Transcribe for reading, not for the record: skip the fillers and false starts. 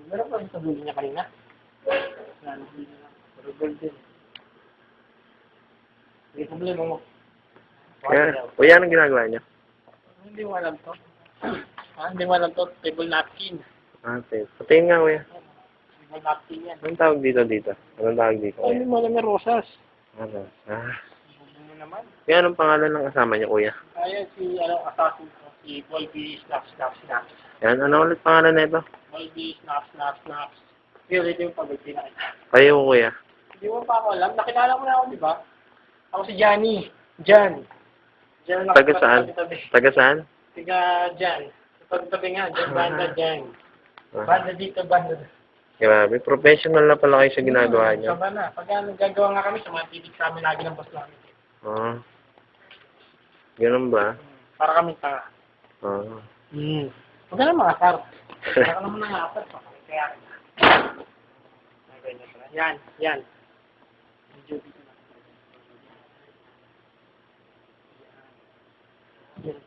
Meron pa rin sa dulo niya kanina. Pero golden. Hindi problema mo. Kuya, anong ginagawa niya? Hindi mo alam to. Hindi mo alam to. Table napkin. Okay. Patingin nga, kuya. Table napkin yan. Anong tawag dito? Anong tawag dito, Ay, kuya? hindi mo alam yung rosas. Ano? Hindi mo naman. Kuya, anong pangalan ng kasama niya, kuya? Kaya si, assassin ko, si Volby Snaps. Yan, ano ulit pangalan na ito? Volby Snaps. Hindi ulit yung pag-ibig na kita. Kayo, kuya. Hindi mo pa ako alam. Nakilala mo na ako, di ba? Ako si Johnny. Jan ang Taga saan? nakatabi. Taga saan? Taga Jan. Sa tabi nga, Jan, banda Jan. Ah, Banda dito, banda doon. grabe. Professional na pala kayo sa ginagawa niyo. Saba na. Pag nagagawa nga kami, sumatitig sa amin lagi ng boss namin. Oo. Ganun ba? Para kami tanga. Oo. Huwag ka na mga sar. Para ka naman nangapat. Kaya, yan. Medyo dito na. Yan.